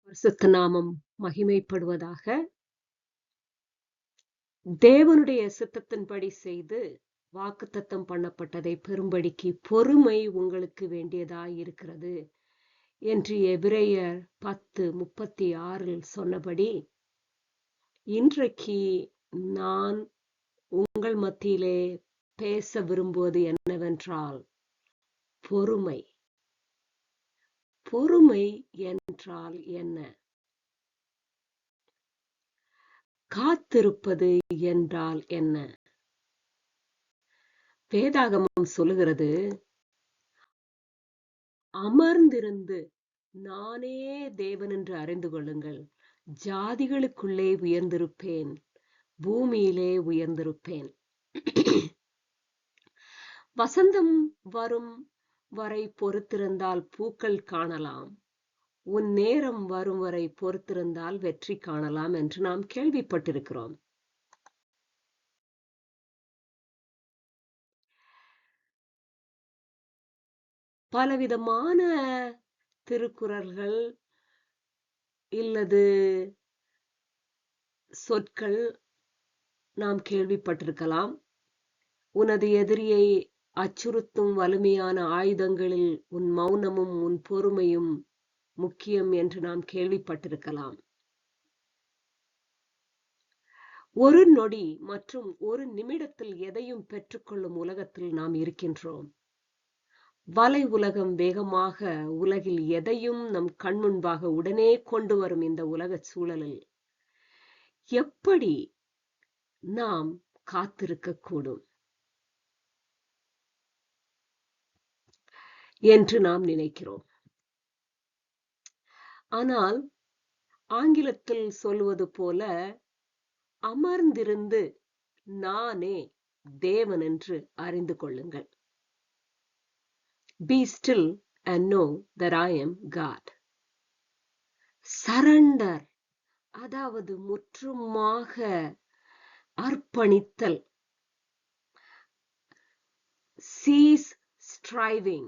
பரிசுத்த நாமம் மகிமைப்படுவதாக. தேவனுடைய சித்தத்தின்படி செய்து வாக்குத்தத்தம் பண்ணப்பட்டதை பெறும்படிக்கு பொறுமை உங்களுக்கு வேண்டியதாய் இருக்கிறது என்று எபிரேயர் 10:36 சொன்னபடி, இன்றைக்கு நான் உங்கள் மத்தியிலே பேச விரும்புவது என்னவென்றால் பொறுமை. பொறுமை என்றால் என்ன? காத்திருப்பது என்றால் என்ன? வேதாகமம் சொல்லுகிறது, அமர்ந்திருந்து நானே தேவன் என்று அறிந்து கொள்ளுங்கள், ஜாதிகளுக்குள்ளே உயர்ந்திருப்பேன், பூமியிலே உயர்ந்திருப்பேன். வசந்தம் வரும் வரை பொறுத்திருந்தால் பூக்கள் காணலாம், உன் நேரம் வரும் வரை பொறுத்திருந்தால் வெற்றி காணலாம் என்று நாம் கேள்விப்பட்டிருக்கிறோம். பலவிதமான திருக்குறள்கள் இல்லது சொற்கள் நாம் கேள்விப்பட்டிருக்கலாம். உனது எதிரியை அச்சுறுத்தும் வலிமையான ஆயுதங்களில் உன் மௌனமும் உன் பொறுமையும் முக்கியம் என்று நாம் கேள்விப்பட்டிருக்கலாம். ஒரு நொடி மற்றும் ஒரு நிமிடத்தில் எதையும் பெற்றுக்கொள்ளும் உலகத்தில் நாம் இருக்கின்றோம். வலை உலகம் வேகமாக உலகில் எதையும் நம் கண் முன்பாக உடனே கொண்டு வரும் இந்த உலக சூழலில் எப்படி நாம் காத்திருக்க கூடும் என்று நாம் நினைக்கிறோம். ஆனால் ஆங்கிலத்தில் சொல்வது போல, அமர்ந்திருந்து நானே தேவன் என்று அறிந்து கொள்ளுங்கள். Be still and know that I am God. Surrender, அதாவது முற்றுமாக அர்ப்பணித்தல். Cease striving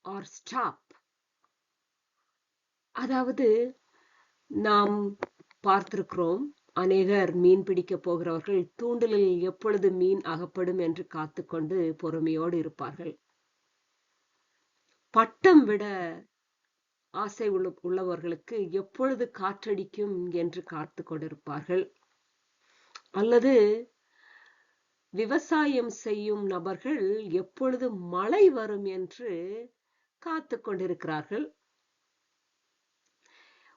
or stop. அதாவது நாம் பார்த்திருக்கிறோம், அநேகர் மீன் பிடிக்க போகிறவர்கள் தூண்டிலில் எப்பொழுது மீன் அகப்படும் என்று காத்துக்கொண்டு பொறுமையோடு இருப்பார்கள். பட்டம் விட ஆசை உள்ளவர்களுக்கு எப்பொழுது காற்றடிக்கும் என்று காத்து கொண்டிருப்பார்கள். அல்லது விவசாயம் செய்யும் நபர்கள் எப்பொழுது மழை வரும் என்று காத்து கொண்டிருக்கிறார்கள்.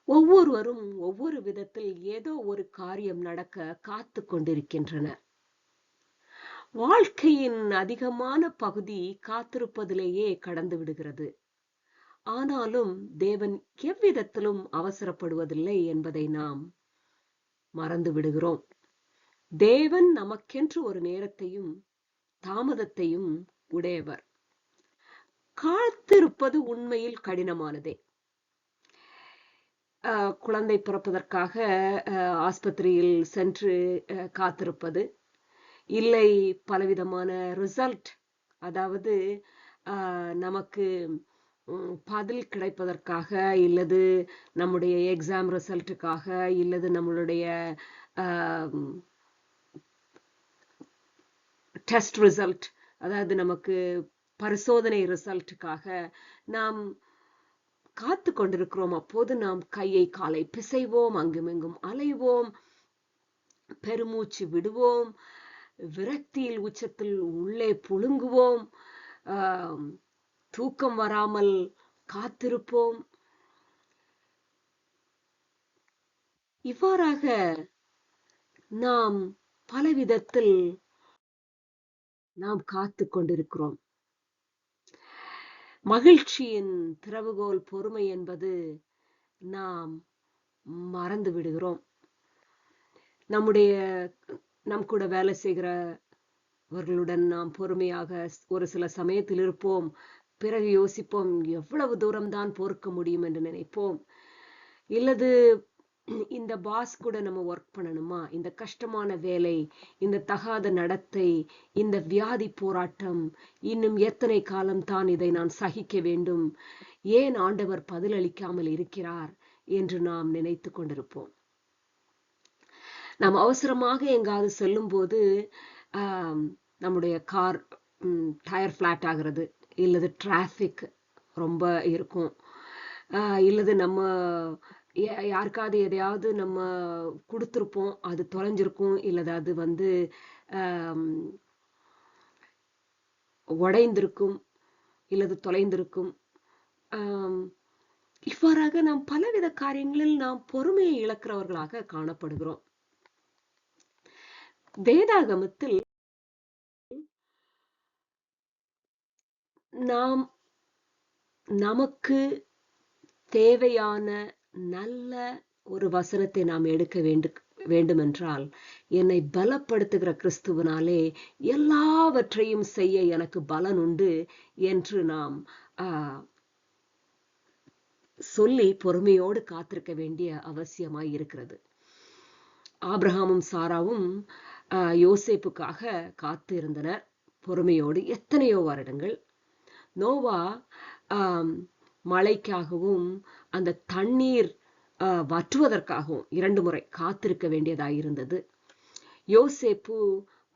ஒவ்வொருவரும் ஒவ்வொரு விதத்தில் ஏதோ ஒரு காரியம் நடக்க காத்து கொண்டிருக்கின்றனர். வாழ்க்கையின் அதிகமான பகுதி காத்திருப்பதிலேயே கடந்து விடுகிறது. ஆனாலும் தேவன் எவ்விதத்திலும் அவசரப்படுவதில்லை என்பதை நாம் மறந்து விடுகிறோம். தேவன் நமக்கென்று ஒரு நேரத்தையும் தாமதத்தையும் உடையவர். காத்திருப்பது உண்மையில் கடினமானதே. குழந்தை பிறப்பதற்காக ஆஸ்பத்திரியில் சென்று காத்திருப்பது, இல்லை பலவிதமான ரிசல்ட், அதாவது நமக்கு பதில் கிடைப்பதற்காக, இல்லது நம்முடைய எக்ஸாம் ரிசல்ட்டுக்காக, இல்லது நம்மளுடைய டெஸ்ட் ரிசல்ட், அதாவது நமக்கு பரிசோதனை ரிசல்ட்டுக்காக நாம் காத்து கொண்டிருக்கிறோம். அப்போது நாம் கையை காலை பிசைவோம், அங்குமெங்கும் அலைவோம், பெருமூச்சு விடுவோம், விரக்தியில் உச்சத்தில் உள்ளே புழுங்குவோம், தூக்கம் வராமல் காத்திருப்போம். இவ்வாறாக நாம் பலவிதத்தில் நாம் காத்து கொண்டிருக்கிறோம். மகிழ்ச்சியின் திறவுகோல் பொறுமை என்பது நாம் மறந்து விடுகிறோம். நம் கூட வேலை செய்கிறவர்களுடன் நாம் பொறுமையாக ஒரு சில சமயத்தில் இருப்போம். பிறகு யோசிப்போம், எவ்வளவு தூரம்தான் பொறுக்க முடியும் என்று நினைப்போம். இல்லது இந்த பாஸ் கூட நம்ம ஒர்க் பண்ணணுமா, இந்த கஷ்டமான வேலை, இந்த தகாத நடத்தை, இந்த வியாதி போராட்டம், இன்னும் எத்தனை காலம் தான் இதை நான் சகிக்க வேண்டும், ஏன் ஆண்டவர் பதிலளிக்காமல் இருக்கிறார் என்று நாம் நினைத்து கொண்டிருப்போம். நாம் அவசரமாக எங்காவது செல்லும் போது நம்முடைய கார் டயர் ஃபிளாட் ஆகிறது, இல்லது டிராஃபிக் ரொம்ப இருக்கும், இல்லது நம்ம யாருக்காவது எதையாவது நம்ம கொடுத்துருப்போம், அது தொலைஞ்சிருக்கும், இல்லது அது வந்து உடைந்திருக்கும், இல்லது தொலைந்திருக்கும். இவ்வாறாக நாம் பலவித காரியங்களில் நாம் பொறுமையை இழக்கிறவர்களாக காணப்படுகிறோம். வேதாகமத்தில் நாம் நமக்கு தேவையான நல்ல ஒரு வசனத்தை நாம் எடுக்க வேண்டுமென்றால், என்னை பலப்படுத்துகிற கிறிஸ்துவனாலே எல்லாவற்றையும் செய்ய எனக்கு பலன் உண்டு என்று நாம் சொல்லி பொறுமையோடு காத்திருக்க வேண்டிய அவசியமாய் இருக்கிறது. ஆபிரகாமும் சாராவும் யோசேப்புக்காக காத்து இருந்தனர் பொறுமையோடு எத்தனையோ வருடங்கள். நோவா மழைக்காகவும் அந்த தண்ணீர் வற்றுவதற்காகவும் 2 முறை காத்திருக்க வேண்டியதாயிருந்தது. யோசேப்பு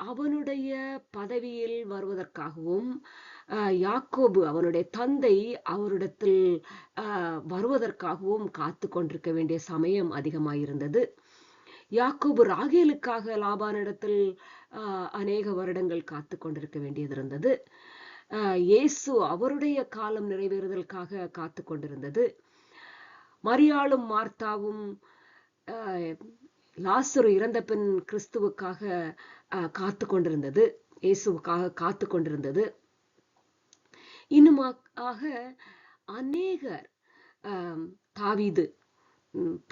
அவனுடைய பதவியில் வருவதற்காகவும், யாக்கோபு அவனுடைய தந்தை அவரிடத்தில் வருவதற்காகவும் காத்து கொண்டிருக்க வேண்டிய சமயம் அதிகமாயிருந்தது. யாக்கோபு ராகேலுக்காக லாபானிடத்தில் அநேக வருடங்கள் காத்து கொண்டிருக்க வேண்டியது இருந்தது. இயேசு அவருடைய காலம் நிறைவேறுதலுக்காக காத்து கொண்டிருந்தது. மரியாளும் மார்த்தாவும் லாசரு இறந்த பின் கிறிஸ்துவுக்காக காத்து கொண்டிருந்தது, இயேசுவுக்காக காத்து கொண்டிருந்தது. இன்னுமாக அநேகர், தாவீது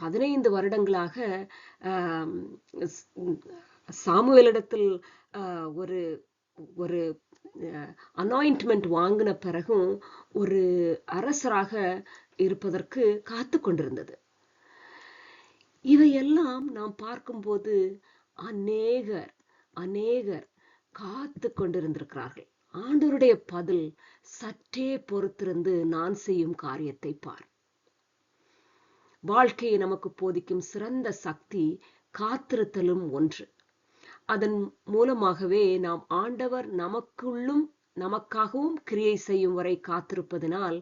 15 வருடங்களாக சாமுவேலிடத்தில் ஒரு ஒரு அனாயின்ட்மெண்ட் வாங்கின பிறகும் ஒரு அரசராக இருப்பதற்கு காத்து கொண்டிருந்தது. இவையெல்லாம் நாம் பார்க்கும்போது அநேகர் காத்து கொண்டிருந்திருக்கிறார்கள். ஆண்டவருடைய பதில், சற்றே பொறுத்திருந்து நான் செய்யும் காரியத்தை பார். வாழ்க்கையை நமக்கு போதிக்கும் சிறந்த சக்தி காத்திருத்தலும் ஒன்று. அதன் மூலமாகவே நாம் ஆண்டவர் நமக்குள்ளும் நமக்காகவும் கிரியை செய்யும் வரை காத்திருப்பதனால்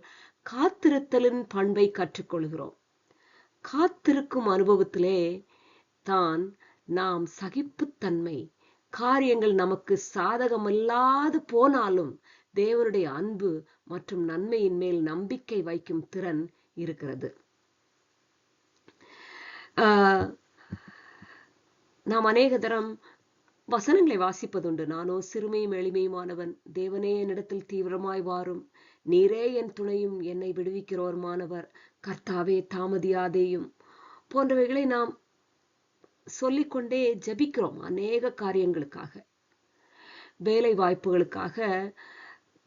காத்திருத்தலின் பண்பை கற்றுக்கொள்கிறோம். காத்திருக்கும் அனுபவத்திலே தான் நாம் சகிப்புத்தன்மை, காரியங்கள் நமக்கு சாதகமில்லாது போனாலும் தேவனுடைய அன்பு மற்றும் நன்மையின் மேல் நம்பிக்கை வைக்கும் திறன் இருக்கிறது. நாம் அநேக தரம் வசனங்களை வாசிப்பதுண்டு. நானோ சிறுமையும் எளிமையுமானவன், தேவனே என்னிடத்தில் தீவிரமாய் வாரும், நீரே என் துணையும் என்னை விடுவிக்கிறோருமானவர், கர்த்தாவே தாமதியாதேயும் போன்றவைகளை நாம் சொல்லிக்கொண்டே ஜபிக்கிறோம். அநேக காரியங்களுக்காக, வேலை வாய்ப்புகளுக்காக,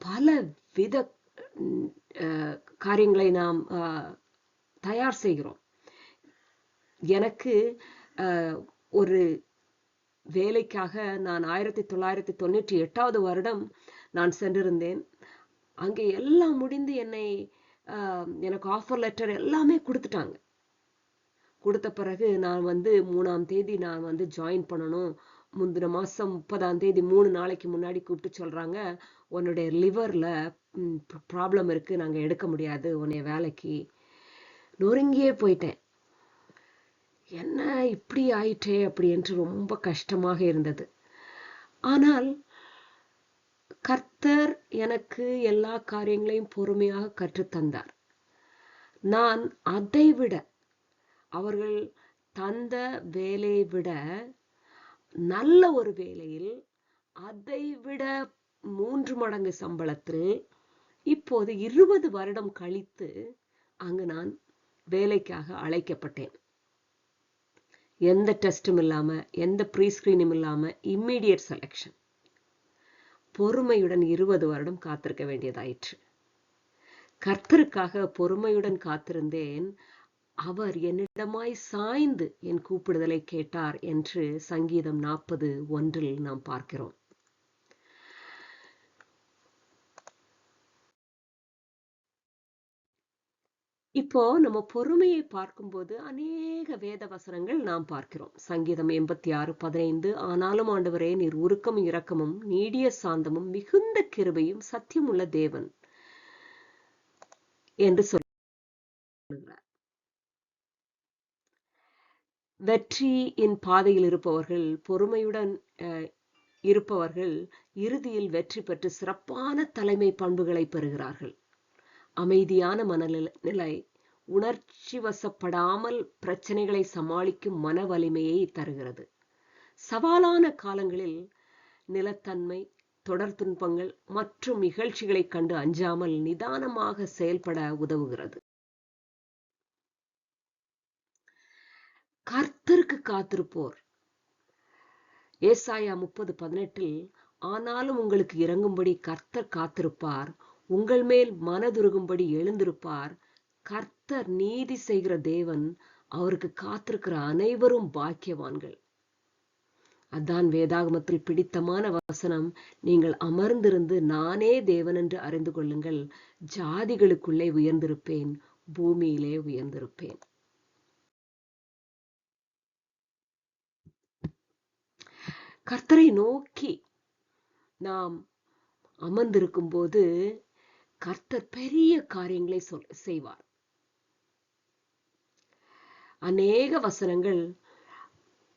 பல வித காரியங்களை நாம் தயார் செய்கிறோம். எனக்கு ஒரு வேலைக்காக நான் 1998 வருடம் நான் சென்றிருந்தேன். அங்கே எல்லாம் முடிந்து எனக்கு ஆஃபர் லெட்டர் எல்லாமே கொடுத்துட்டாங்க. கொடுத்த பிறகு நான் 3ஆம் தேதி நான் ஜாயின் பண்ணணும். முந்தின மாசம் 30ஆம் தேதி 3 நாளைக்கு முன்னாடி கூப்பிட்டு சொல்றாங்க, உன்னுடைய லிவர்ல ப்ராப்ளம் இருக்கு, நாங்க எடுக்க முடியாது உன்னைய வேலைக்கு. நொறுங்கியே போயிட்டேன். என்ன இப்படி ஆயிட்டே அப்படி என்று ரொம்ப கஷ்டமாக இருந்தது. ஆனால் கர்த்தர் எனக்கு எல்லா காரியங்களையும் பொறுமையாக கற்றுத்தந்தார். நான் அதைவிட, அவர்கள் தந்த வேலையை விட நல்ல ஒரு வேலையில், அதைவிட 3 மடங்கு சம்பளத்தில், இப்போது 20 வருடம் கழித்து அங்கு நான் வேலைக்காக அழைக்கப்பட்டேன். எந்த டெஸ்டும் இல்லாம, எந்த ப்ரீஸ்கிரீனும் இல்லாம இம்மீடியட் செலக்ஷன். பொறுமையுடன் 20 வருடம் காத்திருக்க வேண்டியதாயிற்று. கர்த்தருக்காக பொறுமையுடன் காத்திருந்தேன். அவர் என்னிடமாய் சாய்ந்து என் கூப்பிடுதலை கேட்டார் என்று சங்கீதம் 40:1 நாம் பார்க்கிறோம். இப்போ நம்ம பொறுமையை பார்க்கும்போது அநேக வேத வசனங்கள் நாம் பார்க்கிறோம். சங்கீதம் 86:15 ஆனாலும் ஆண்டவரே நீர் உருக்கமும் இரக்கமும் நீடிய சாந்தமும் மிகுந்த கிருபையும் சத்தியமுள்ள தேவன் என்று சொல்லுகிறார். வெற்றியின் பாதையில் இருப்பவர்கள், பொறுமையுடன் இருப்பவர்கள் இறுதியில் வெற்றி பெற்று சிறப்பான தலைமை பண்புகளை பெறுகிறார்கள். அமைதியான மனநிலை, உணர்ச்சி வசப்படாமல் பிரச்சனைகளை சமாளிக்கும் மன வலிமையை தருகிறது. சவாலான காலங்களில் நிலத்தன்மை, தொடர் துன்பங்கள் மற்றும் நிகழ்ச்சிகளை கண்டு அஞ்சாமல் நிதானமாக செயல்பட உதவுகிறது. கர்த்தருக்கு காத்திருப்போர், ஏசாயா 30:18 ஆனாலும் உங்களுக்கு இறங்கும்படி கர்த்தர் காத்திருப்பார், உங்கள் மேல் மனதுருகும்படி எழுந்திருப்பார். கர்த்தர் நீதி செய்கிற தேவன், அவருக்கு காத்திருக்கிற அனைவரும் பாக்கியவான்கள். அதான் வேதாகமத்தில் பிடித்தமான வசனம். நீங்கள் அமர்ந்திருந்து நானே தேவன் என்று அறிந்து கொள்ளுங்கள், ஜாதிகளுக்குள்ளே உயர்ந்திருப்பேன், பூமியிலே உயர்ந்திருப்பேன். கர்த்தரை நோக்கி நாம் அமர்ந்திருக்கும் போது கர்த்தர் பெரிய காரியங்களை செய்வார். அநேக வசனங்கள்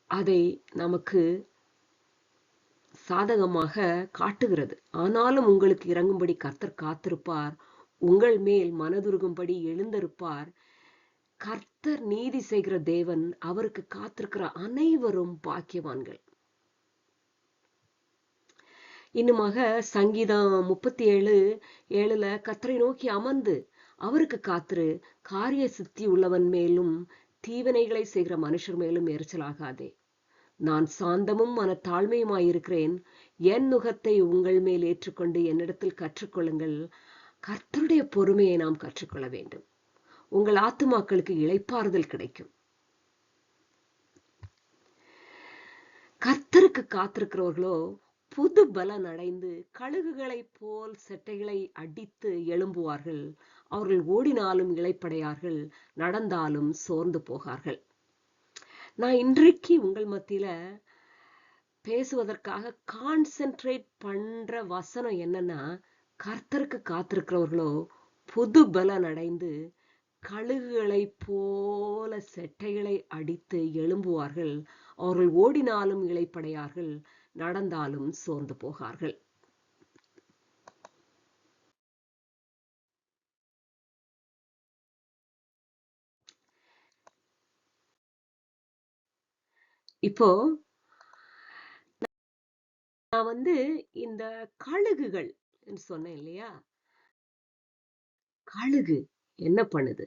அதை நமக்கு சாதகமாக காட்டுகிறது. ஆனாலும் உங்களுக்கு இறங்கும்படி கர்த்தர் காத்திருப்பார், உங்கள் மேல் மனதுருகும்படி எழுந்திருப்பார். கர்த்தர் நீதி செய்கிற தேவன், அவருக்கு காத்திருக்கிற அனைவரும் பாக்கியவான்கள். இன்னுமாக சங்கீதம் 37:7 கர்த்தரை நோக்கி அமர்ந்து அவருக்கு காத்திரு, காரிய சித்தி உள்ளவன் மேலும் தீவினைகளை செய்கிற மனுஷர் மேலும் எரிச்சலாகாதே. நான் சாந்தமும் மனத்தாழ்மையுமாயிருக்கிறேன், என் நுகத்தை உங்கள் மேல் ஏற்றுக்கொண்டு என்னிடத்தில் கற்றுக்கொள்ளுங்கள். கர்த்தருடைய பொறுமையை நாம் கற்றுக்கொள்ள வேண்டும். உங்கள் ஆத்துமாக்களுக்கு இளைப்பாறுதல் கிடைக்கும். கர்த்தருக்கு காத்திருக்கிறவர்களோ புது பலன் அடைந்து கழுகுகளைப் போல் செட்டைகளை அடித்து எழும்புவார்கள். அவர்கள் ஓடினாலும் இளைப்படையார்கள், நடந்தாலும் சோர்ந்து போகார்கள். நான் இன்றைக்கு உங்கள் மத்தியில பேசுவதற்காக கான்சென்ட்ரேட் பண்ற வசனம் என்னன்னா, கர்த்தருக்கு காத்திருக்கிறவர்களோ புது பலன் அடைந்து கழுகுகளைப் போல செட்டைகளை அடித்து எழும்புவார்கள். அவர்கள் ஓடினாலும் இளைப்படையார்கள், நடந்தாலும் சோர்ந்து போகார்கள். இப்போ நான் இந்த கழுகுகள் சொன்னேன் இல்லையா, கழுகு என்ன பண்ணுது?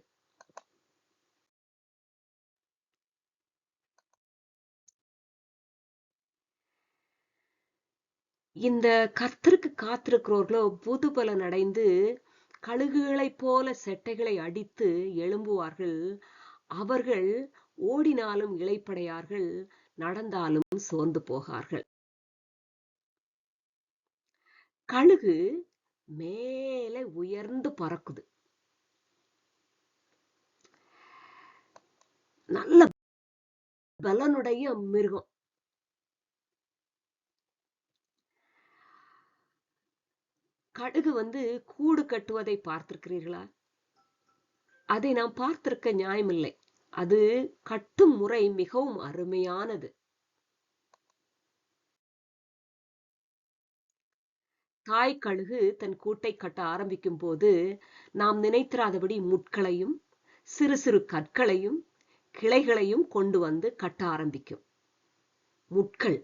இந்த கர்த்தருக்கு காத்திருக்கிறவர்களோ புது பலன் அடைந்து கழுகுகளைப் போல செட்டைகளை அடித்து எழும்புவார்கள். அவர்கள் ஓடினாலும் இளைப்படையார்கள், நடந்தாலும் சோர்ந்து போகார்கள். கழுகு மேலே உயர்ந்து பறக்குது. நல்ல பலனுடைய மிருகம். கழுகு கூடு கட்டுவதை பார்த்திருக்கிறீர்களா? அதை நாம் பார்த்திருக்க நியாயமில்லை. அது கட்டும் முறை மிகவும் அருமையானது. தாய் கழுகு தன் கூட்டை கட்ட ஆரம்பிக்கும் போது நாம் நினைத்திராதபடி முட்களையும் சிறு சிறு கற்களையும் கிளைகளையும் கொண்டு வந்து கட்ட ஆரம்பிக்கும். முட்கள்.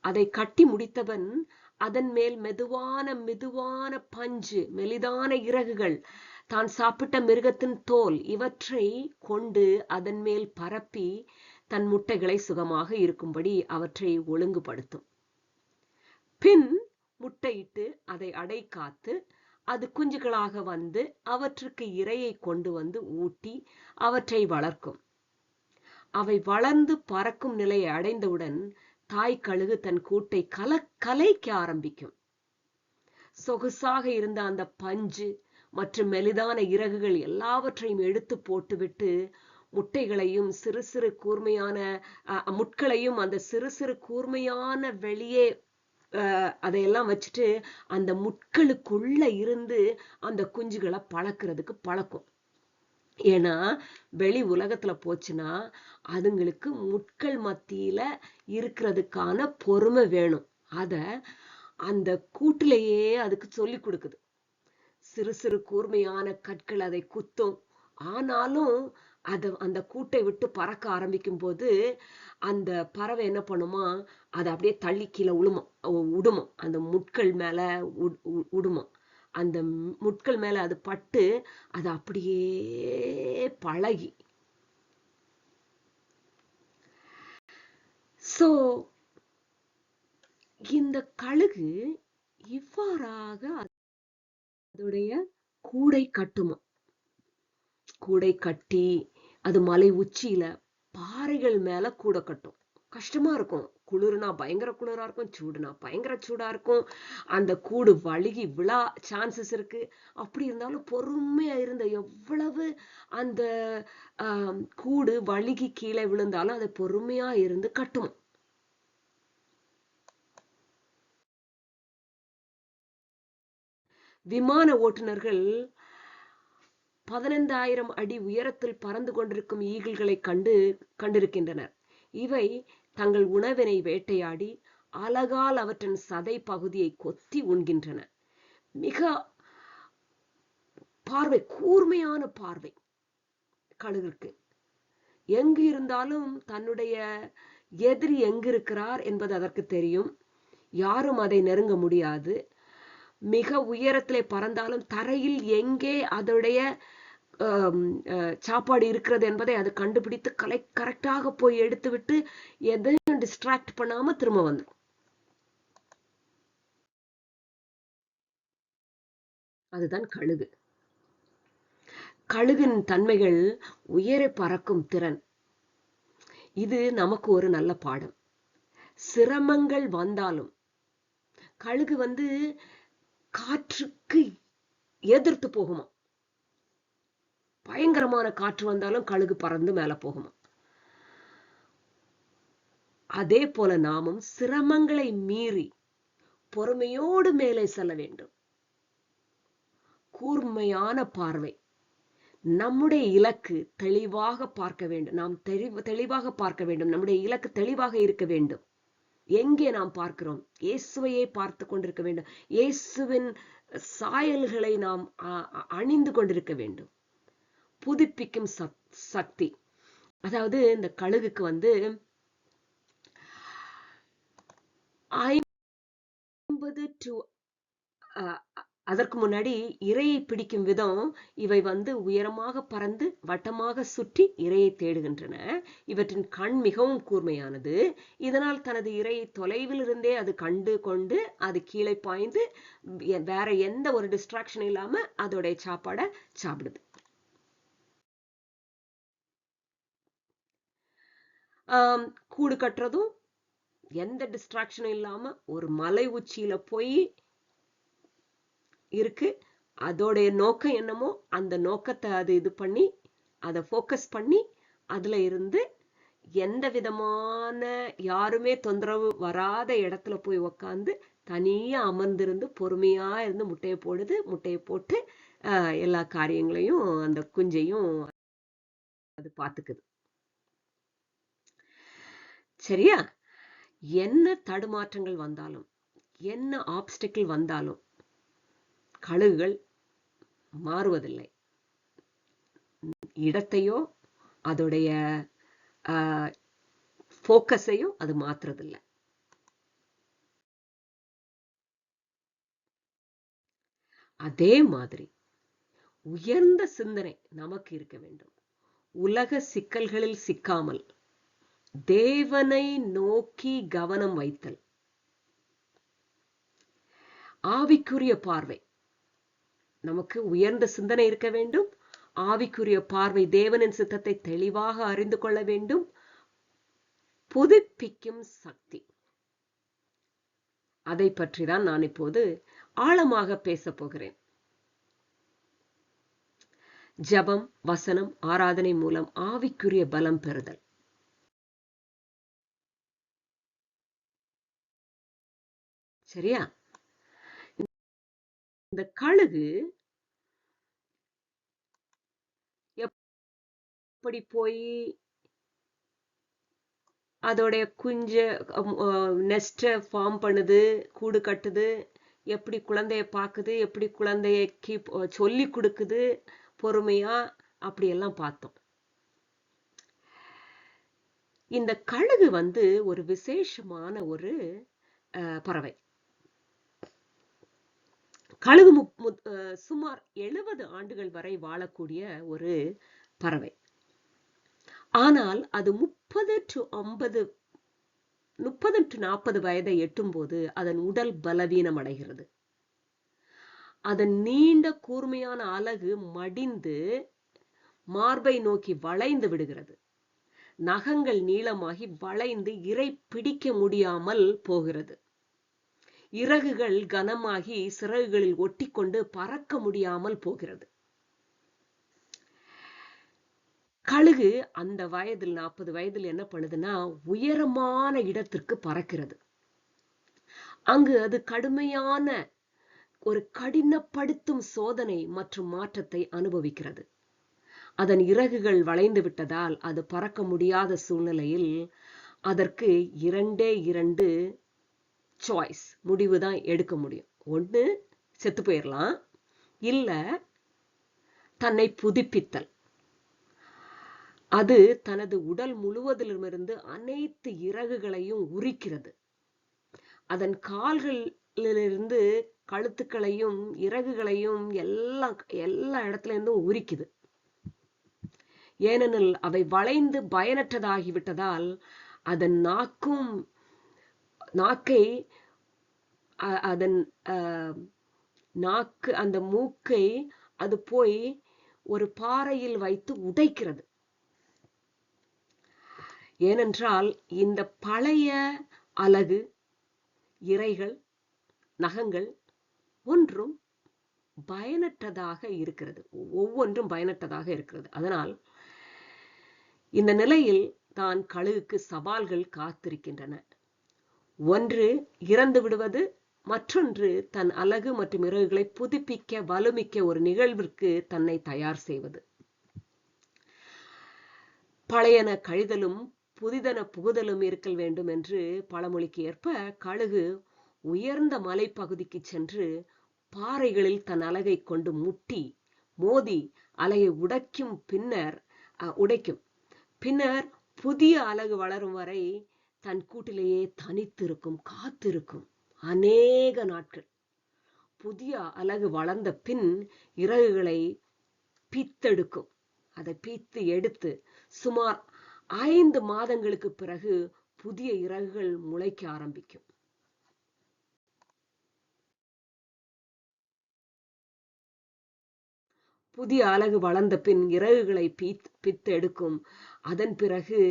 அதை கட்டி முடித்தவன் அதன் மேல் மெதுவான பஞ்சு, மெலிதான இறகுகள், தான் சாப்பிட்ட மிருகத்தின் தோல் இவற்றை கொண்டு அதன் மேல் பரப்பி தன் முட்டைகளை சுகமாக இருக்கும்படி அவற்றை ஒழுங்குபடுத்தும். பின் முட்டையிட்டு அதை அடை காத்து அது குஞ்சுகளாக வந்து அவற்றுக்கு இரையை கொண்டு வந்து ஊட்டி அவற்றை வளர்க்கும். அவை வளர்ந்து பறக்கும் நிலையை அடைந்தவுடன் தாய் கழுகு தன் கூட்டை கலைக்க ஆரம்பிக்கும். சொகுசாக இருந்த அந்த பஞ்சு மற்றும் மெலிதான இறகுகள் எல்லாவற்றையும் எடுத்து போட்டுவிட்டு முட்டைகளையும் சிறு சிறு கூர்மையான முட்களையும் அந்த சிறு சிறு கூர்மையான வெளியே அதையெல்லாம் வச்சுட்டு அந்த முட்களுக்குள்ள இருந்து அந்த குஞ்சுகளை பழக்கிறதுக்கு பழக்கும். ஏன்னா வெளி உலகத்துல போச்சுன்னா அதுங்களுக்கு முட்கள் மத்தியில இருக்கிறதுக்கான பொறுமை வேணும். அத அந்த கூட்டிலேயே அதுக்கு சொல்லி கொடுக்குது. சிறு சிறு கூர்மையான கற்கள் அதை குத்தும். ஆனாலும் அந்த கூட்டை விட்டு பறக்க ஆரம்பிக்கும் போது அந்த பறவை என்ன பண்ணுமா, அதை அப்படியே தள்ளி கீழே உடுமா அந்த முட்கள் மேல உடுமா. அந்த முட்கள் மேல அது பட்டு அது அப்படியே பழகி. சோ இந்த கழுகு இவ்வாறாக அதோடைய கூடை கட்டுமா. கூடை கட்டி அது மலை உச்சியில பாறைகள் மேல கூடை கட்டும். கஷ்டமா இருக்கும். குளிர்னா பயங்கர குளிரா இருக்கும், சூடுனா பயங்கர சூடா இருக்கும். அந்த கூடு வழுகி விழா சான்சஸ் இருக்கு. அப்படி இருந்தாலும் பொறுமையா இருந்த எவ்வளவு அந்த கூடு வழுகி கீழே விழுந்தாலும் அதை பொறுமையா இருந்து கட்டும். விமான ஓட்டுநர்கள் 15,000 அடி உயரத்தில் பறந்து கொண்டிருக்கும் ஈகிள்களை கண்டிருக்கின்றனர். இவை தங்கள் உணவினை வேட்டையாடி அழகால் அவற்றின் சதை பகுதியை கொத்தி உண்கின்றன. மிக பார்வை, கூர்மையான பார்வை கழுகிற்கு. எங்கு இருந்தாலும் தன்னுடைய எதிரி எங்கு இருக்கிறார் என்பது அதற்கு தெரியும். யாரும் அதை நெருங்க முடியாது. மிக உயரத்திலே பறந்தாலும் தரையில் எங்கே அதோடைய சாப்பாடு இருக்கிறது என்பதை அது கண்டுபிடித்து கரெக்டாக போய் எடுத்துவிட்டு எதையும் டிஸ்ட்ராக்ட் பண்ணாம திரும்ப வந்துடும். அதுதான் கழுகு. கழுகின் தன்மைகள் உயர பறக்கும் திறன். இது நமக்கு ஒரு நல்ல பாடம். சிரமங்கள் வந்தாலும் கழுகு காற்றுக்கு எதிர்த்து போகுமா. பயங்கரமான காற்று வந்தாலும் கழுகு பறந்து மேல போகுமா. அதே போல நாமும் சிரமங்களை மீறி பொறுமையோடு மேலே செல்ல வேண்டும். கூர்மையான பார்வை. நம்முடைய இலக்கு தெளிவாக பார்க்க வேண்டும். நாம் தெளிவாக பார்க்க வேண்டும். நம்முடைய இலக்கு தெளிவாக இருக்க வேண்டும். எங்கே நாம் பார்க்கிறோம்? இயேசுவையே பார்த்து கொண்டிருக்க வேண்டும். இயேசுவின் சாயல்களை நாம் அணிந்து கொண்டிருக்க வேண்டும். புதுப்பிக்கும் சக்தி. அதாவது இந்த கழுகுக்கு 50 to அதற்கு முன்னாடி இரையை பிடிக்கும் விதம். இவை உயரமாக பறந்து வட்டமாக சுற்றி இரையை தேடுகின்றன. இவற்றின் கண் மிகவும் கூர்மையானது. இதனால் தனது இரையை தொலைவில் இருந்தே அது கண்டு கொண்டு அது கீழே பாய்ந்து வேற எந்த ஒரு டிஸ்ட்ராக்ஷன் இல்லாம அதோடைய சாப்பாடை சாப்பிடுது. கூடு கட்டுறதும் எந்த டிஸ்ட்ராக்ஷனும் இல்லாம ஒரு மலை உச்சியில போய் இருக்கு. அதோடைய நோக்கம் என்னமோ அந்த நோக்கத்தை அது இது பண்ணி அதை ஃபோக்கஸ் பண்ணி அதுல இருந்து எந்த விதமான யாருமே தொந்தரவு வராத இடத்துல போய் உக்காந்து தனியா அமர்ந்திருந்து பொறுமையா இருந்து முட்டையை போடுது. முட்டையை போட்டு எல்லா காரியங்களையும் அந்த குஞ்சையும் அது பார்த்துக்குது. சரியா? என்ன தடுமாற்றங்கள் வந்தாலும், என்ன ஆப்ஸ்டிக்கிள் வந்தாலும் கழுகுகள் மாறுவதில்லை. இடத்தையோ அதோடைய ஃபோக்கஸையும் அது மாத்துறதில்லை. அதே மாதிரி உயர்ந்த சிந்தனை நமக்கு இருக்க வேண்டும். உலக சிக்கல்களில் சிக்காமல் தேவனை நோக்கி கவனம் வைத்தல். ஆவிக்குரிய பார்வை. நமக்கு உயர்ந்த சிந்தனை இருக்க வேண்டும். ஆவிக்குரிய பார்வை. தேவனின் சித்தத்தை தெளிவாக அறிந்து கொள்ள வேண்டும். புதுப்பிக்கும் சக்தி. அதை பற்றி தான் நான் இப்போது ஆழமாக பேச போகிறேன். ஜபம், வசனம், ஆராதனை மூலம் ஆவிக்குரிய பலம் பெறுதல். சரியா? இந்த கழுகு எப்படி போய் அதோடைய குஞ்ச நெஸ்ட ஃபார்ம் பண்ணுது, கூடு கட்டுது, எப்படி குழந்தைய பாக்குது, எப்படி குழந்தைய சொல்லி கொடுக்குது பொறுமையா, அப்படியெல்லாம் பார்த்தோம். இந்த கழுகு ஒரு விசேஷமான ஒரு பறவை. கழுகு சுமார் 70 ஆண்டுகள் வரை வாழக்கூடிய ஒரு பறவை. ஆனால் அது 30 to 40 வயதை எட்டும் போது அதன் உடல் பலவீனம் அடைகிறது. அதன் நீண்ட கூர்மையான அலகு மடிந்து மார்பை நோக்கி வளைந்து விடுகிறது. நகங்கள் நீளமாகி வளைந்து இரை பிடிக்க முடியாமல் போகிறது. இறகுகள் கனமாகி சிறகுகளில் ஒட்டிக்கொண்டு பறக்க முடியாமல் போகிறது. கழுகு அந்த வயதில் 40 வயதில் என்ன பண்ணுதுன்னா உயரமான இடத்திற்கு பறக்கிறது. அங்கு அது கடுமையான ஒரு கடினப்படுத்தும் சோதனை மற்றும் மாற்றத்தை அனுபவிக்கிறது. அதன் இறகுகள் வளைந்து விட்டதால் அது பறக்க முடியாத சூழ்நிலையில் அதற்கு 2 சாய்ஸ் முடிவுதான் எடுக்க முடியும். ஒன்று செத்து போயிடலாம், இல்ல தன்னை புதுப்பித்தல். அது தனது உடல் முழுவதிலுமிருந்து அனைத்து இறகுகளையும் உரிக்கிறது. அதன் கால்களிலிருந்து கழுத்துக்களையும் இறகுகளையும் எல்லா இடத்துல இருந்தும் உரிக்குது. ஏனெனில் அவை வளைந்து பயனற்றதாகிவிட்டதால் அதன் அந்த மூக்கை அது போய் ஒரு பாறையில் வைத்து உடைக்கிறது. ஏனென்றால் இந்த பழைய அலகு, இரைகள், நகங்கள் ஒன்றும் பயனற்றதாக இருக்கிறது. ஒவ்வொன்றும் பயனற்றதாக இருக்கிறது. அதனால் இந்த நிலையில் தான் கழுகுக்கு சவால்கள் காத்திருக்கின்றன. ஒன்று இறந்து விடுவது, மற்றொன்று தன் அலகு மற்றும் இறகுகளை புதுப்பிக்க வலுமிக்க ஒரு நிகழ்விற்கு தன்னை தயார் செய்வது. பழையன கழிதலும் புதிதன புகுதலும் இருக்க வேண்டும் என்று பழமொழிக்கு ஏற்ப கழுகு உயர்ந்த மலைப்பகுதிக்கு சென்று பாறைகளில் தன் அலகை கொண்டு முட்டி மோதி அலகை உடைக்கும். பின்னர் புதிய அலகு வளரும் வரை தன் கூட்டிலேயே தனித்திருக்கும், காத்திருக்கும். அநேக நாட்கள். புதிய அலகு வளர்ந்த பின் இறகுகளை பீத்தெடுக்கும். அதை பீத்து எடுத்து சுமார் 5 மாதங்களுக்கு பிறகு புதிய இறகுகள் முளைக்க ஆரம்பிக்கும். புதிய அலகு வளர்ந்த பின் இறகுகளை பித்து எடுக்கும். அதன் பிறகு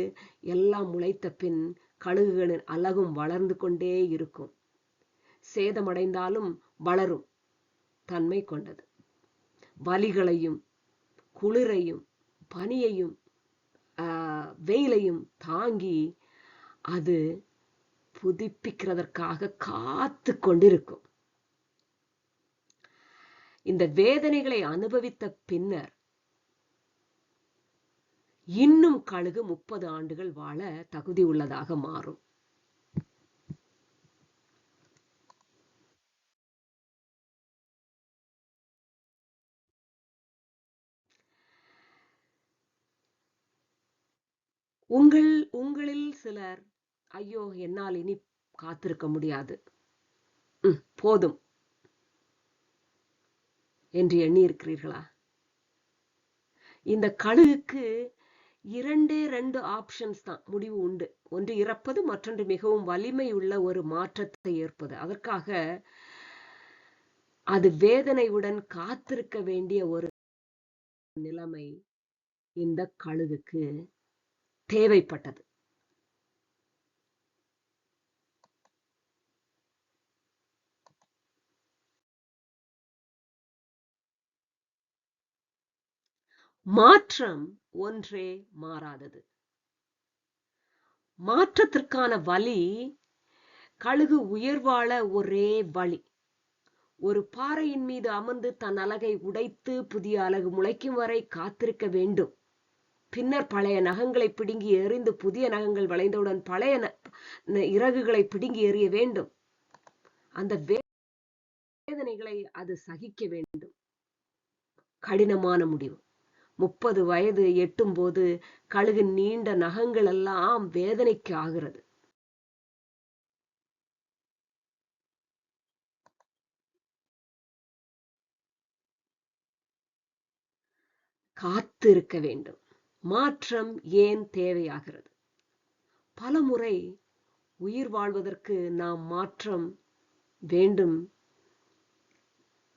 எல்லாம் முளைத்த பின் கழுகுகளின் அலகும் வளர்ந்து கொண்டே இருக்கும். சேதமடைந்தாலும் வளரும் தன்மை கொண்டது. வலிகளையும் குளிரையும் பனியையும் வெயிலையும் தாங்கி அது புதுப்பிக்கிறதற்காக காத்து கொண்டிருக்கும். இந்த வேதனைகளை அனுபவித்த பின்னர் இன்னும் கழுகு 30 ஆண்டுகள் வாழ தகுதி உள்ளதாக மாறும். உங்களில் சிலர், ஐயோ என்னால் இனி காத்திருக்க முடியாது, போதும் என்று எண்ணி இருக்கிறீர்களா? இந்த கழுகுக்கு 2 ஆப்ஷன்ஸ் தான், முடிவு உண்டு. ஒன்று இறப்பது, மற்றொன்று மிகவும் வலிமை உள்ள ஒரு மாற்றத்தை ஏற்பது. அதற்காக அது வேதனையுடன் காத்திருக்க வேண்டிய ஒரு நிலைமை இந்த கழுகுக்கு தேவைப்பட்டது. மாற்றம் ஒன்றே மாறாதது. மாற்றத்திற்கான வழி, கழுகு உயிர் வாழ ஒரே வழி. ஒரு பாறையின் மீது அமர்ந்து தன் அலகை உடைத்து புதிய அலகு முளைக்கும் வரை காத்திருக்க வேண்டும். பின்னர் பழைய நகங்களை பிடுங்கி எறிந்து புதிய நகங்கள் வளைந்தவுடன் பழைய இறகுகளை பிடுங்கி எறிய வேண்டும். அந்த வேதனைகளை அது சகிக்க வேண்டும். கடினமான முடிவு. 30 வயது எட்டும் போது கழுகின் நீண்ட நகங்கள் எல்லாம் வேதனைக்கு ஆகிறது. காத்திருக்க வேண்டும். மாற்றம் ஏன் தேவையாகிறது? பலமுறை உயிர் வாழ்வதற்கு நாம் மாற்றம் வேண்டும்.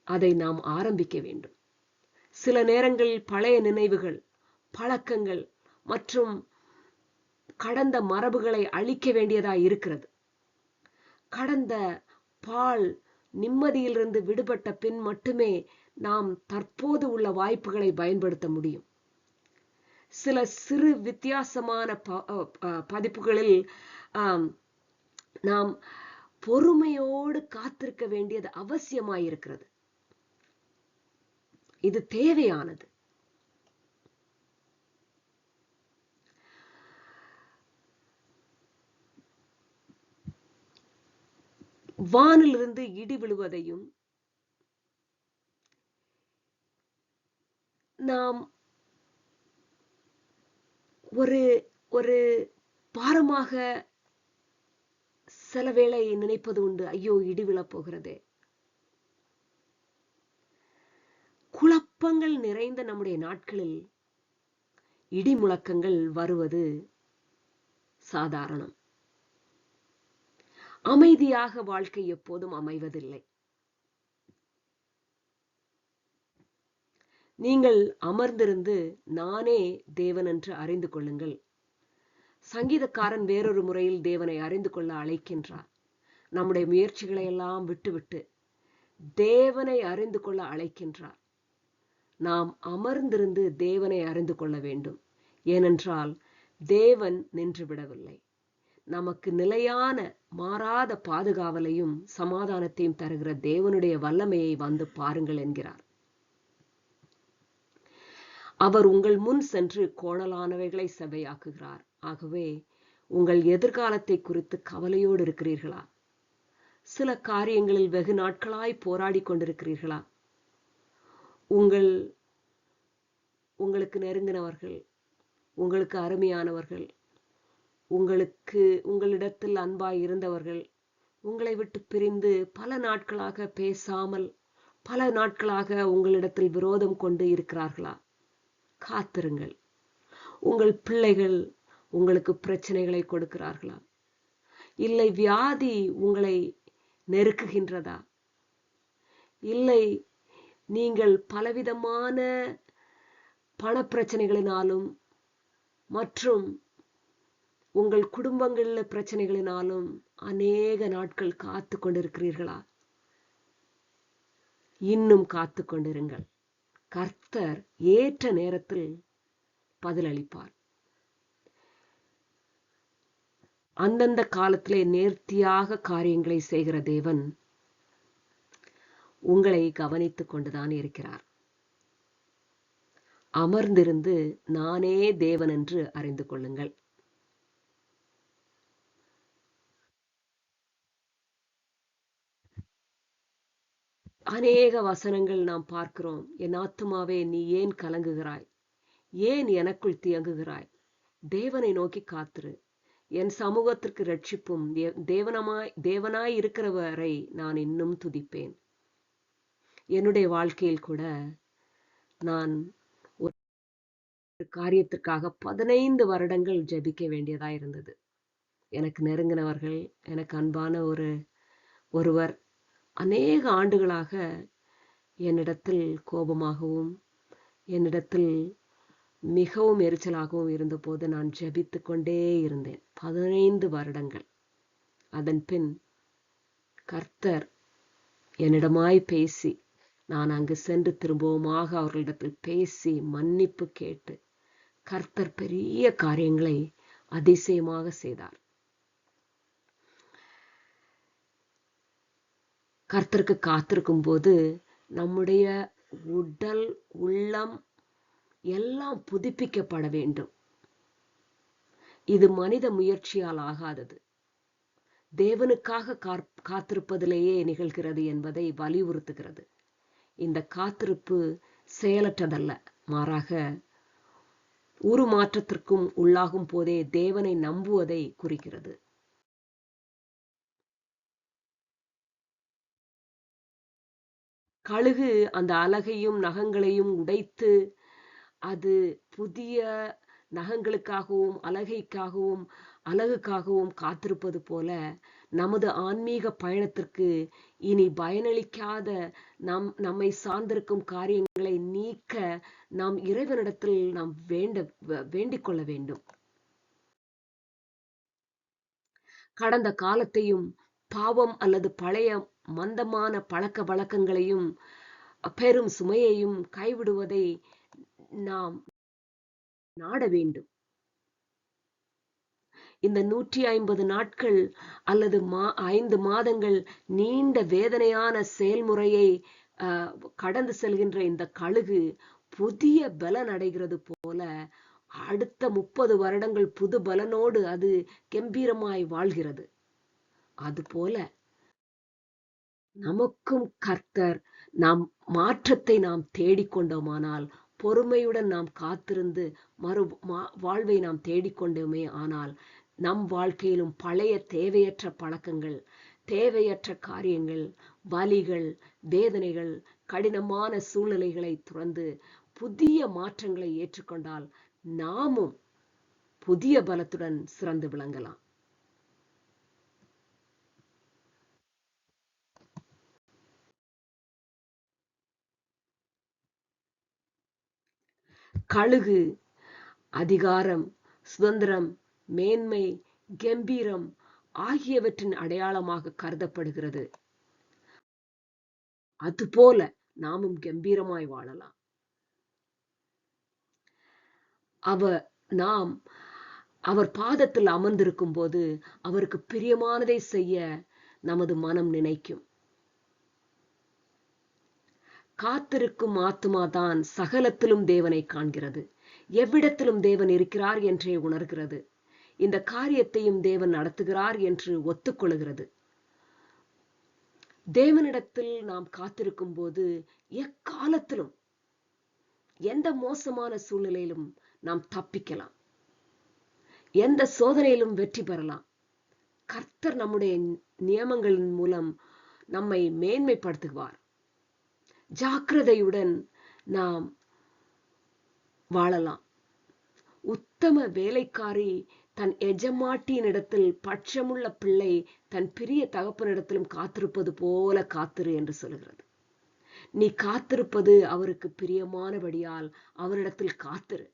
அதை நாம் ஆரம்பிக்க வேண்டும். சில நேரங்களில் பழைய நினைவுகள், பழக்கங்கள் மற்றும் கடந்த மரபுகளை அழிக்க வேண்டியதாய் இருக்கிறது. கடந்த பால் நிம்மதியிலிருந்து விடுபட்ட பின் மட்டுமே நாம் தற்போது உள்ள வாய்ப்புகளை பயன்படுத்த முடியும். சில சிறு வித்தியாசமான பதிப்புகளில் நாம் பொறுமையோடு காத்திருக்க வேண்டியது அவசியமாயிருக்கிறது. இது தேவையானது. வானிலிருந்து இடி விழுவதையும் நாம் ஒரு பாரமாக சில வேளை நினைப்பது உண்டு. ஐயோ, இடி விழப் போகிறதே. குழப்பங்கள் நிறைந்த நம்முடைய நாட்களில் இடி முழக்கங்கள் வருவது சாதாரணம். அமைதியாக வாழ்க்கை எப்போதும் அமைவதில்லை. நீங்கள் அமர்ந்திருந்து நானே தேவன் என்று அறிந்து கொள்ளுங்கள். சங்கீதக்காரன் வேறொரு முறையில் தேவனை அறிந்து கொள்ள அழைக்கின்றார். நம்முடைய முயற்சிகளை எல்லாம் விட்டுவிட்டு தேவனை அறிந்து கொள்ள அழைக்கின்றார். நாம் அமர்ந்திருந்து தேவனை அறிந்து கொள்ள வேண்டும். ஏனென்றால் தேவன் நின்று விடவில்லை. நமக்கு நிலையான மாறாத பாதுகாவலையும் சமாதானத்தையும் தருகிற தேவனுடைய வல்லமையை வந்து பாருங்கள் என்கிறார். அவர் உங்கள் முன் சென்று கோணலானவைகளை செவ்வையாக்குகிறார். ஆகவே உங்கள் எதிர்காலத்தை குறித்து கவலையோடு இருக்கிறீர்களா? சில காரியங்களில் வெகு நாட்களாய் போராடி கொண்டிருக்கிறீர்களா? உங்களுக்கு நெருங்கினவர்கள், உங்களுக்கு அருமையானவர்கள், உங்களிடத்தில் அன்பாய் இருந்தவர்கள் உங்களை விட்டு பிரிந்து பல நாட்களாக பேசாமல், பல நாட்களாக உங்களிடத்தில் விரோதம் கொண்டு இருக்கிறார்களா? காத்திருங்கள். உங்கள் பிள்ளைகள் உங்களுக்கு பிரச்சனைகளை கொடுக்கிறார்களா? இல்லை வியாதி உங்களை நெருக்குகின்றதா? இல்லை நீங்கள் பலவிதமான பணப்பிரச்சனைகளினாலும் மற்றும் உங்கள் குடும்பங்களில் பிரச்சனைகளினாலும் அநேக நாட்கள் காத்து கொண்டிருக்கிறீர்களா? இன்னும் காத்து கொண்டிருங்கள். கர்த்தர் ஏற்ற நேரத்தில் பதிலளிப்பார். அந்தந்த காலத்திலே நேர்த்தியாக காரியங்களை செய்கிற தேவன் உங்களை கவனித்துக் கொண்டுதான் இருக்கிறார். அமர்ந்திருந்து நானே தேவன் என்று அறிந்து கொள்ளுங்கள். அநேக வசனங்கள் நாம் பார்க்கிறோம். என் ஆத்துமாவே, நீ ஏன் கலங்குகிறாய்? ஏன் எனக்குள் தியங்குகிறாய்? தேவனை நோக்கி காத்திரு. என் சமூகத்திற்கு ரட்சிப்பும் தேவனாய் இருக்கிறவரை நான் இன்னும் துதிப்பேன். என்னுடைய வாழ்க்கையில் கூட நான் ஒரு காரியத்திற்காக 15 வருடங்கள் ஜெபிக்க வேண்டியதா இருந்தது. எனக்கு நெருங்கினவர்கள், எனக்கு அன்பான ஒருவர் அநேக ஆண்டுகளாக என்னிடத்தில் கோபமாகவும் என்னிடத்தில் மிகவும் எரிச்சலாகவும் இருந்தபோது நான் ஜெபித்துக் கொண்டே இருந்தேன் 15 வருடங்கள். அதன் பின் கர்த்தர் என்னிடமாய் பேசி நான் அங்கு சென்று திரும்பவுமாக அவர்களிடத்தில் பேசி மன்னிப்பு கேட்டு கர்த்தர் பெரிய காரியங்களை அதிசயமாக செய்தார். கர்த்தருக்கு காத்திருக்கும் போது நம்முடைய உடல் உள்ளம் எல்லாம் புதுப்பிக்கப்பட வேண்டும். இது மனித முயற்சியால் ஆகாதது, தேவனுக்காக காத்திருப்பதிலேயே நிகழ்கிறது என்பதை வலியுறுத்துகிறது. இந்த காத்திருப்பு செயலற்றதல்ல, மாறாக உருமாற்றத்திற்கும் உள்ளாகும் போதே தேவனை நம்புவதை குறிக்கிறது. கழுகு அந்த அலகையும் நகங்களையும் உடைத்து அது புதிய நகங்களுக்காகவும் அலகைக்காகவும் அழகுக்காகவும் காத்திருப்பது போல நமது ஆன்மீக பயணத்திற்கு இனி பயனளிக்காத நம்மை சார்ந்திருக்கும் காரியங்களை நீக்க நாம் இறைவனிடத்தில் நாம் வேண்டிக் கொள்ள வேண்டும். கடந்த காலத்தையும் பாவம் அல்லது பழைய மந்தமான பழக்க வழக்கங்களையும் பெரும் சுமையையும் கைவிடுவதை நாம் நாட வேண்டும். இந்த 150 நாட்கள் அல்லது 5 மாதங்கள் நீண்ட வேதனையான செயல்முறையை கடந்து செல்கின்ற இந்த கழுகு புதிய பலன் அடைகிறது போல அடுத்த 30 வருடங்கள் புது பலனோடு அது கம்பீரமாய் வாழ்கிறது. அதுபோல நமக்கும் கர்த்தர் நாம் மாற்றத்தை நாம் தேடிக்கொண்டோமானால், பொறுமையுடன் நாம் காத்திருந்து வாழ்வை நாம் தேடிக்கொண்டோமே ஆனால், நம் வாழ்க்கையிலும் பழைய தேவையற்ற பழக்கங்கள், தேவையற்ற காரியங்கள், வலிகள், வேதனைகள், கடினமான சூழ்நிலைகளை துறந்து புதிய மாற்றங்களை ஏற்றுக்கொண்டால் நாமும் புதிய பலத்துடன் சிறந்து விளங்கலாம். கழுகு அதிகாரம், சுதந்திரம், மேன்மை, கம்பீரம் ஆகியவற்றின் அடையாளமாக கருதப்படுகிறது. அதுபோல நாமும் கம்பீரமாய் வாழலாம். அவர் பாதத்தில் அமர்ந்திருக்கும் போது அவருக்கு பிரியமானதை செய்ய நமது மனம் நினைக்கும். காத்திருக்கும் ஆத்துமாதான் சகலத்திலும் தேவனை காண்கிறது, எவ்விடத்திலும் தேவன் இருக்கிறார் என்றே உணர்கிறது, இந்த காரியத்தையும் தேவன் நடத்துகிறார் என்று ஒத்துக்கொள்கிறது. தேவனிடத்தில் நாம் காத்திருக்கும் போது எக்காலத்திலும் எந்த மோசமான சூழ்நிலையிலும் நாம் தப்பிக்கலாம், எந்த சோதனையிலும் வெற்றி பெறலாம். கர்த்தர் நம்முடைய நியமங்களின் மூலம் நம்மை மேன்மைப்படுத்துவார். ஜாக்கிரதையுடன் நாம் வாழலாம். உத்தம வேலைக்காரி தன் எஜமாட்டியினிடத்தில் பட்சமுள்ள பிள்ளை தன் பிரிய தகப்பனிடத்திலும் காத்திருப்பது போல காத்திரு என்று சொல்கிறது. நீ காத்திருப்பது அவருக்கு பிரியமானபடியால் அவரிடத்தில் காத்திரு.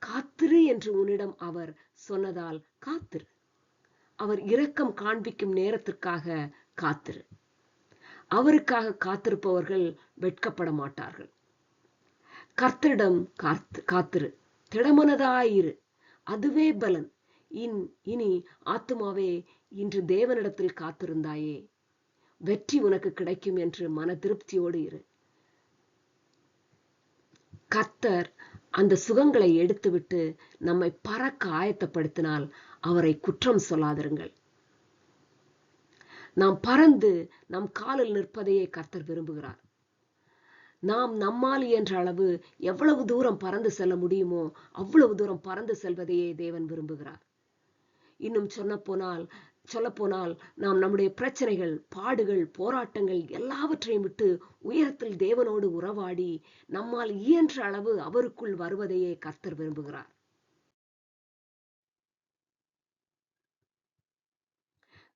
காத்திரு என்று உன்னிடம் அவர் சொன்னதால் காத்திரு. அவர் இரக்கம் காண்பிக்கும் நேரத்திற்காக காத்திரு. அவருக்காக காத்திருப்பவர்கள் வெட்கப்பட மாட்டார்கள். கர்த்தரிடம் காத்திரு, திடமனதாயிரு, அதுவே பலன். இனி ஆத்துமாவே, இன்று தேவனிடத்தில் காத்திருந்தாயே, வெற்றி உனக்கு கிடைக்கும் என்று மன திருப்தியோடு இரு. கர்த்தர் அந்த சுகங்களை எடுத்துவிட்டு நம்மை பறக்க ஆயத்தப்படுத்தினால் அவரை குற்றம் சொல்லாதிருங்கள். நாம் பறந்து நம் காலில் நிற்பதையே கர்த்தர் விரும்புகிறார். நாம் நம்மால் என்ற அளவு எவ்வளவு தூரம் பறந்து செல்ல முடியுமோ அவ்வளவு தூரம் பறந்து செல்வதையே தேவன் விரும்புகிறார். இன்னும் சொல்லப்போனால் நாம் நம்முடைய பிரச்சனைகள், பாடுகள், போராட்டங்கள் எல்லாவற்றையும் விட்டு உயரத்தில் தேவனோடு உறவாடி நம்மால் இயன்ற அளவு அவருக்குள் வருவதையே கர்த்தர் விரும்புகிறார்.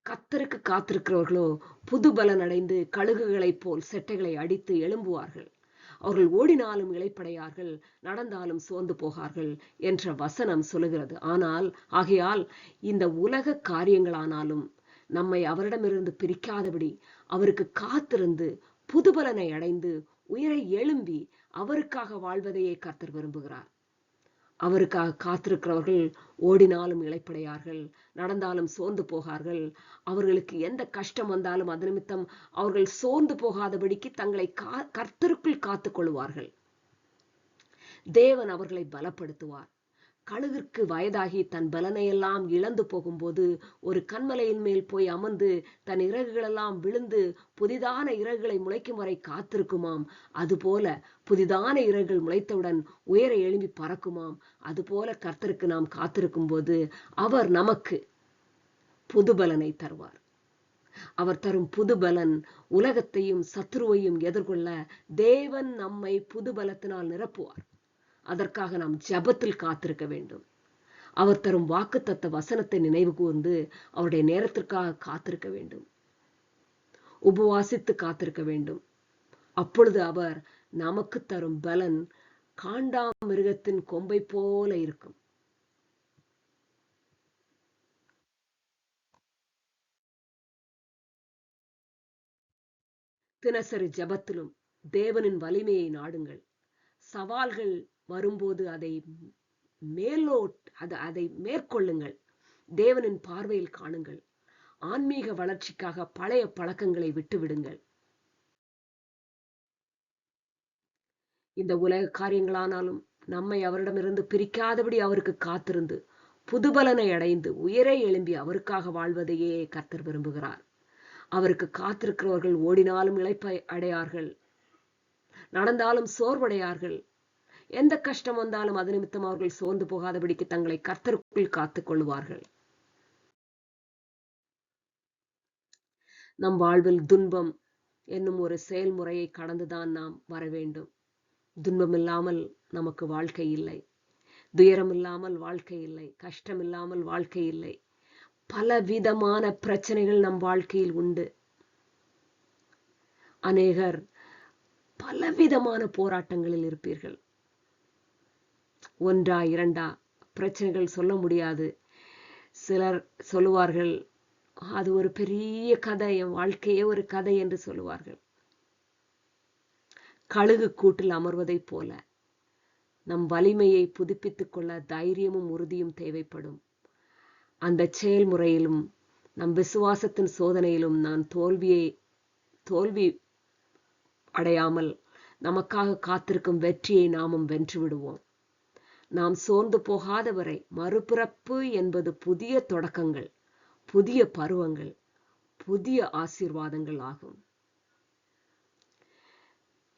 கர்த்தருக்கு காத்திருக்கிறவர்களோ புது பலன் அடைந்து கழுகுகளைப் போல் செட்டைகளை அடித்து எழும்புவார்கள். அவர்கள் ஓடினாலும் இளைப்படையார்கள், நடந்தாலும் சோர்ந்து போகார்கள் என்ற வசனம் சொல்லுகிறது. ஆகையால் இந்த உலக காரியங்களானாலும் நம்மை அவரிடமிருந்து பிரிக்காதபடி அவருக்கு காத்திருந்து புதுபலனை அடைந்து உயர எழும்பி அவருக்காக வாழ்வதையே கர்த்தர் விரும்புகிறார். அவருக்காக காத்திருக்கிறவர்கள் ஓடினாலும் இளைப்படையார்கள், நடந்தாலும் சோர்ந்து போகார்கள். அவர்களுக்கு எந்த கஷ்டம் வந்தாலும் அது நிமித்தம் அவர்கள் சோர்ந்து போகாதபடிக்கு தங்களை கர்த்தருக்குள் காத்துக் கொள்வார்கள். தேவன் அவர்களை பலப்படுத்துவார். கழுகிற்கு வயதாகி தன் பலனையெல்லாம் இழந்து போகும்போது ஒரு கண்மலையின் மேல் போய் அமர்ந்து தன் இறகுகளெல்லாம் விழுந்து புதிதான இறகுகளை முளைக்கும் வரை காத்திருக்குமாம். அதுபோல புதிதான இறகுகள் முளைத்தவுடன் உயர எழும்பி பறக்குமாம். அதுபோல கர்த்தருக்கு நாம் காத்திருக்கும் போது அவர் நமக்கு புதுபலனை தருவார். அவர் தரும் புதுபலன் உலகத்தையும் சத்துருவையும் எதிர்கொள்ள தேவன் நம்மை புதுபலத்தினால் நிரப்புவார். அதற்காக நாம் ஜெபத்தில் காத்திருக்க வேண்டும். அவர் தரும் வாக்குத்தத்த வசனத்தை நினைவு கூர்ந்து அவருடைய நேரத்திற்காக காத்திருக்க வேண்டும். உபவாசித்து காத்திருக்க வேண்டும். அப்பொழுது அவர் நமக்கு தரும் பலன் காண்டாமிருகத்தின் கொம்பை போல இருக்கும். தினசரி ஜெபத்திலும் தேவனின் வலிமையை நாடுங்கள். சவால்கள் வரும்போது அதை மேற்கொள்ளுங்கள். தேவனின் பார்வையில் காணுங்கள். ஆன்மீக வளர்ச்சிக்காக பழைய பழக்கங்களை விட்டுவிடுங்கள். இந்த உலக காரியங்களானாலும் நம்மை அவரிடமிருந்து பிரிக்காதபடி அவருக்கு காத்திருந்து புதுபலனை அடைந்து உயரே எழும்பி அவருக்காக வாழ்வதையே கர்த்தர் விரும்புகிறார். அவருக்கு காத்திருக்கிறவர்கள் ஓடினாலும் இளைப்பை அடையார்கள், நடந்தாலும் சோர்வடையார்கள். எந்த கஷ்டம் வந்தாலும் அது நிமித்தம் அவர்கள் சோர்ந்து போகாதபடிக்கு தங்களை கர்த்தருக்குள் காத்துக் கொள்வார்கள். நம் வாழ்வில் துன்பம் என்னும் ஒரு செயல்முறையை கடந்துதான் நாம் வர வேண்டும். துன்பம் இல்லாமல் நமக்கு வாழ்க்கை இல்லை. துயரம் இல்லாமல் வாழ்க்கை இல்லை. கஷ்டம் இல்லாமல் வாழ்க்கை இல்லை. பலவிதமான பிரச்சனைகள் நம் வாழ்க்கையில் உண்டு. அநேகர் பலவிதமான போராட்டங்களில் இருப்பீர்கள். ஒன்றா இரண்டா பிரச்சனைகள் சொல்ல முடியாது. சிலர் சொல்லுவார்கள், அது ஒரு பெரிய கதை, என் வாழ்க்கையே ஒரு கதை என்று சொல்லுவார்கள். கழுகு கூட்டில் அமர்வதை போல நம் வலிமையை புதுப்பித்துக் கொள்ள தைரியமும் உறுதியும் தேவைப்படும். அந்த செயல்முறையிலும் நம் விசுவாசத்தின் சோதனையிலும் நான் தோல்வி அடையாமல் நமக்காக காத்திருக்கும் வெற்றியை நாமும் வென்று விடுவோம். நாம் சோர்ந்து போகாதவரை மறுபிறப்பு என்பது புதிய தொடக்கங்கள், புதிய பருவங்கள், புதிய ஆசீர்வாதங்கள் ஆகும்.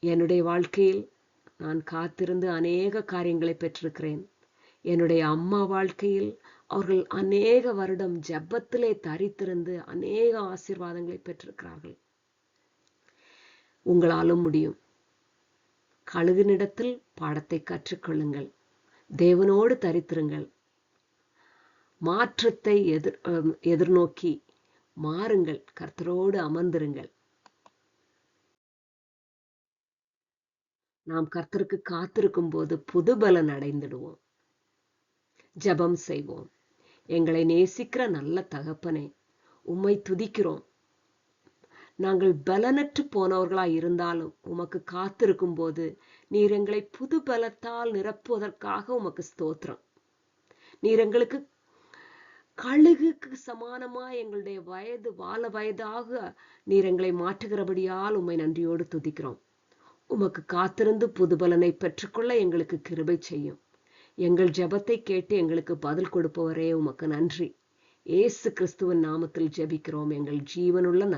என்னுடைய வாழ்க்கையில் நான் காத்திருந்து அநேக காரியங்களை பெற்றிருக்கிறேன். என்னுடைய அம்மா வாழ்க்கையில் அவர்கள் அநேக வருடம் ஜெபத்திலே தரித்திருந்து அநேக ஆசீர்வாதங்களை பெற்றிருக்கிறார்கள். உங்களாலும் முடியும். கழுகினிடத்தில் பாடத்தை கற்றுக்கொள்ளுங்கள். தேவனோடு தரித்திருங்கள். மாற்றத்தை எதிர்நோக்கி மாறுங்கள். கர்த்தரோடு அமர்ந்திருங்கள். நாம் கர்த்தருக்கு காத்திருக்கும் போது புதுபலன் அடைந்திடுவோம். ஜெபம் செய்வோம். எங்களை நேசிக்கிற நல்ல தகப்பனே, உம்மை துதிக்கிறோம். நாங்கள் பலனற்று போனவர்களாய் இருந்தாலும் உமக்கு காத்திருக்கும் போது நீர் எங்களை புது பலத்தால் நிரப்புவதற்காக உமக்கு ஸ்தோத்திரம். நீர் எங்களுக்கு கழுகுக்கு சமானமா எங்களுடைய வயதாக நீர் எங்களை மாற்றுகிறபடியால் உம்மை நன்றியோடு துதிக்கிறோம். உமக்கு காத்திருந்து புதுபலனை பெற்றுக்கொள்ள எங்களுக்கு கிருபை செய்யும். எங்கள் ஜெபத்தை கேட்டு எங்களுக்கு பதில் கொடுப்பவரே உமக்கு நன்றி. இயேசு கிறிஸ்துவின் நாமத்தில் ஜெபிக்கிறோம் எங்கள் ஜீவனுள்ள